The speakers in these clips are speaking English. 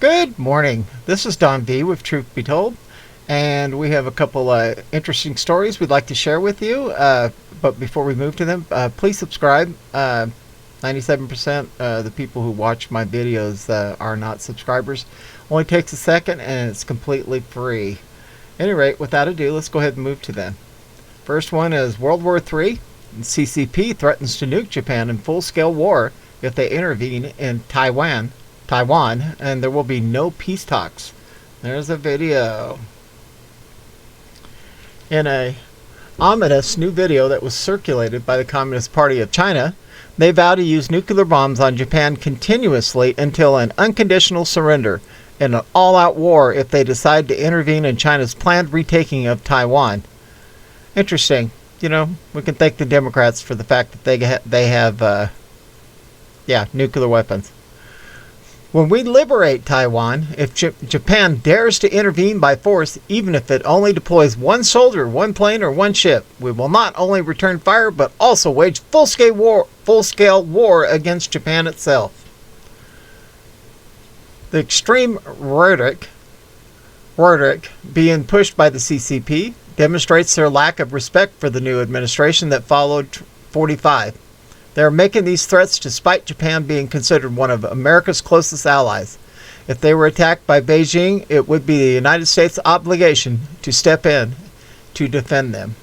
Good morning. This is Don V with Truth Be Told, and we have a couple interesting stories we'd like to share with you. But before we move to them, please subscribe. 97% of the people who watch my videos are not subscribers. Only takes a second, and it's completely free. At any rate, without ado, let's go ahead and move to them. First one is World War III. CCP threatens to nuke Japan in full-scale war if they intervene in Taiwan, and there will be no peace talks. There's a video. In a ominous new video that was circulated by the Communist Party of China, they vow to use nuclear bombs on Japan continuously until an unconditional surrender in an all-out war if they decide to intervene in China's planned retaking of Taiwan. Interesting. You know, we can thank the Democrats for the fact that they have nuclear weapons. When we liberate Taiwan, if Japan dares to intervene by force, even if it only deploys one soldier, one plane, or one ship, we will not only return fire, but also wage full-scale war against Japan itself. The extreme rhetoric being pushed by the CCP demonstrates their lack of respect for the new administration that followed 45. They are making these threats despite Japan being considered one of America's closest allies. If they were attacked by Beijing, it would be the United States' obligation to step in to defend them.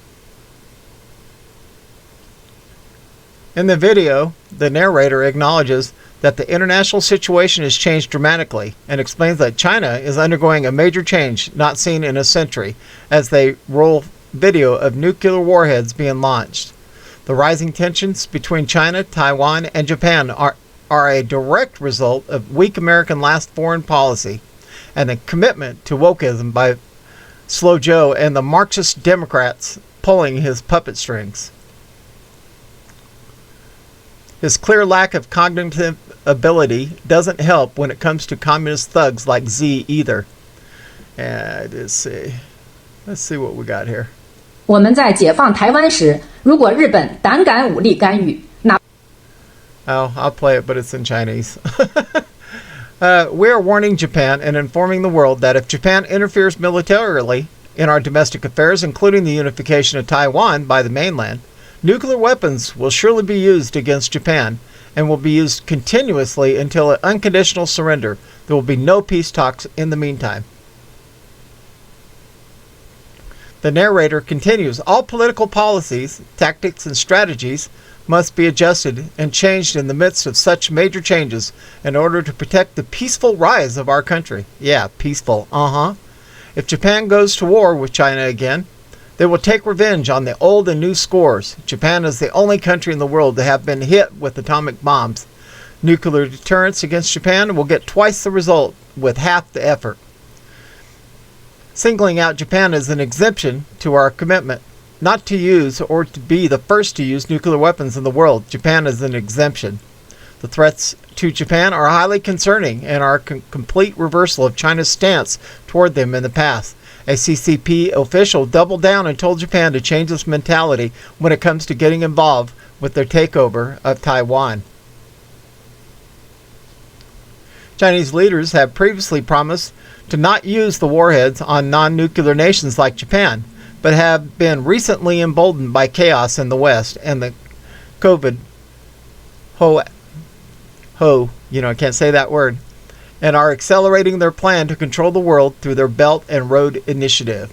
In the video, the narrator acknowledges that the international situation has changed dramatically and explains that China is undergoing a major change not seen in a century as they roll video of nuclear warheads being launched. The rising tensions between China, Taiwan, and Japan are a direct result of weak American last foreign policy and the commitment to wokeism by Slow Joe and the Marxist Democrats pulling his puppet strings. His clear lack of cognitive ability doesn't help when it comes to communist thugs like Z either. Let's see what we got here. 我们在解放台湾时，如果日本胆敢武力干预，那 Oh, I'll play it, but it's in Chinese. We are warning Japan and informing the world that if Japan interferes militarily in our domestic affairs, including the unification of Taiwan by the mainland, nuclear weapons will surely be used against Japan and will be used continuously until an unconditional surrender. There will be no peace talks in the meantime. The narrator continues, all political policies, tactics, and strategies must be adjusted and changed in the midst of such major changes in order to protect the peaceful rise of our country. Yeah, peaceful, If Japan goes to war with China again, they will take revenge on the old and new scores. Japan is the only country in the world to have been hit with atomic bombs. Nuclear deterrence against Japan will get twice the result with half the effort. Singling out Japan as an exemption to our commitment not to use or to be the first to use nuclear weapons in the world. Japan is an exemption. The threats to Japan are highly concerning and are a complete reversal of China's stance toward them in the past. A CCP official doubled down and told Japan to change its mentality when it comes to getting involved with their takeover of Taiwan. Chinese leaders have previously promised to not use the warheads on non-nuclear nations like Japan, but have been recently emboldened by chaos in the West and the COVID I can't say that word, and are accelerating their plan to control the world through their Belt and Road Initiative.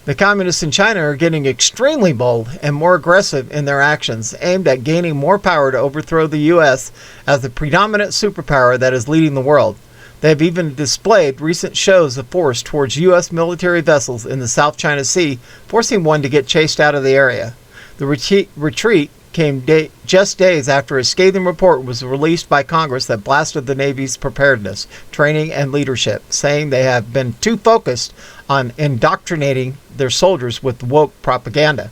The communists in China are getting extremely bold and more aggressive in their actions, aimed at gaining more power to overthrow the U.S. as the predominant superpower that is leading the world. They have even displayed recent shows of force towards U.S. military vessels in the South China Sea, forcing one to get chased out of the area. The retreat came just days after a scathing report was released by Congress that blasted the Navy's preparedness, training, and leadership, saying they have been too focused on indoctrinating their soldiers with woke propaganda.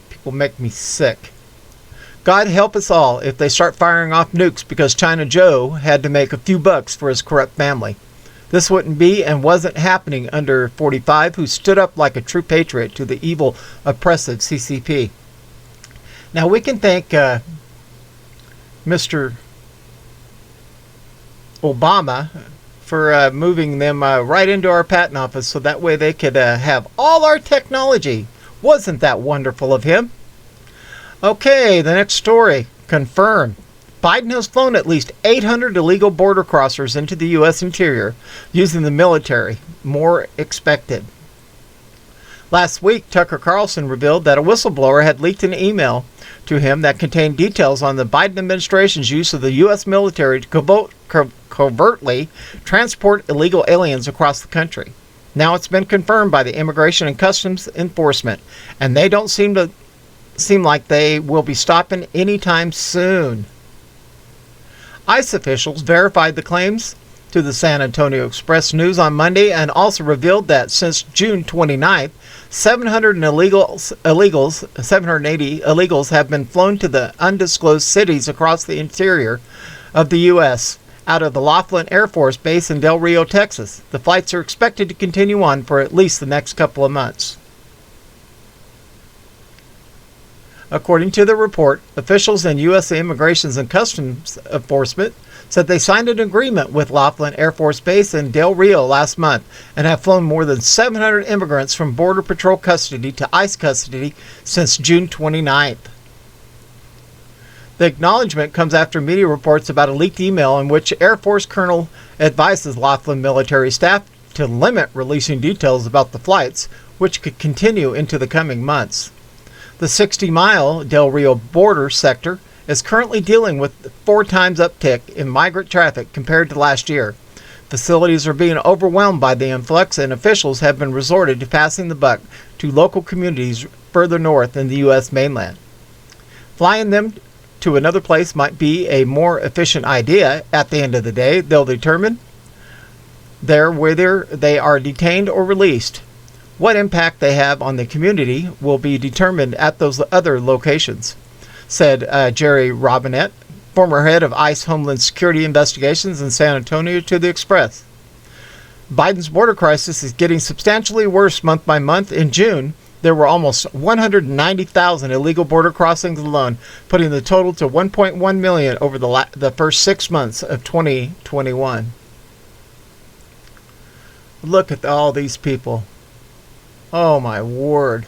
People make me sick. God help us all if they start firing off nukes because China Joe had to make a few bucks for his corrupt family. This wouldn't be and wasn't happening under 45, who stood up like a true patriot to the evil, oppressive CCP. Now we can thank Mr. Obama for moving them right into our patent office so that way they could have all our technology. Wasn't that wonderful of him? Okay, the next story. Confirmed. Biden has flown at least 800 illegal border crossers into the U.S. interior using the military. More expected. Last week, Tucker Carlson revealed that a whistleblower had leaked an email to him that contained details on the Biden administration's use of the U.S. military to covertly transport illegal aliens across the country. Now it's been confirmed by the Immigration and Customs Enforcement, and they don't seem like they will be stopping anytime soon. ICE officials verified the claims to the San Antonio Express News on Monday and also revealed that since June 29th, 780 illegals have been flown to the undisclosed cities across the interior of the U.S. out of the Laughlin Air Force Base in Del Rio, Texas. The flights are expected to continue on for at least the next couple of months. According to the report, officials in U.S. Immigration and Customs Enforcement said they signed an agreement with Laughlin Air Force Base in Del Rio last month and have flown more than 700 immigrants from Border Patrol custody to ICE custody since June 29th. The acknowledgement comes after media reports about a leaked email in which Air Force Colonel advises Laughlin military staff to limit releasing details about the flights, which could continue into the coming months. The 60-mile Del Rio border sector is currently dealing with 4 times uptick in migrant traffic compared to last year. Facilities are being overwhelmed by the influx, and officials have been resorted to passing the buck to local communities further north in the U.S. mainland. Flying them to another place might be a more efficient idea. At the end of the day, they'll determine whether they are detained or released. What impact they have on the community will be determined at those other locations, said Jerry Robinette, former head of ICE Homeland Security Investigations in San Antonio, to the Express. Biden's border crisis is getting substantially worse month by month. In June, there were almost 190,000 illegal border crossings alone, putting the total to 1.1 million over the first 6 months of 2021. Look at all these people. Oh my word.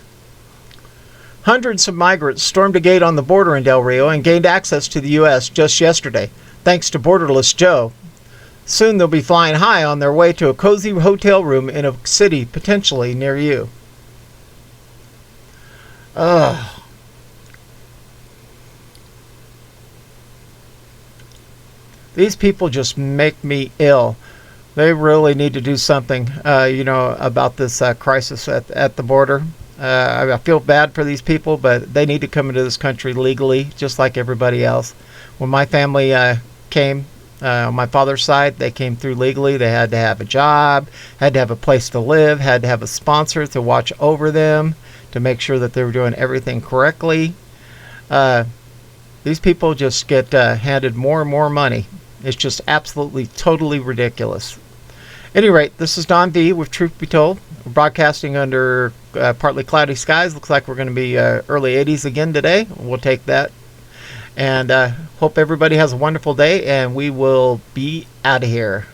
Hundreds of migrants stormed a gate on the border in Del Rio and gained access to the U.S. just yesterday, thanks to Borderless Joe. Soon they'll be flying high on their way to a cozy hotel room in a city potentially near you. Ugh. These people just make me ill. They really need to do something, about this crisis at the border. I feel bad for these people, but they need to come into this country legally, just like everybody else. When my family came, on my father's side, they came through legally. They had to have a job, had to have a place to live, had to have a sponsor to watch over them, to make sure that they were doing everything correctly. These people just get handed more and more money. It's just absolutely, totally ridiculous. At any rate, this is Don V with Truth Be Told. We're broadcasting under partly cloudy skies. Looks like we're going to be early 80s again today. We'll take that. And hope everybody has a wonderful day, and we will be out of here.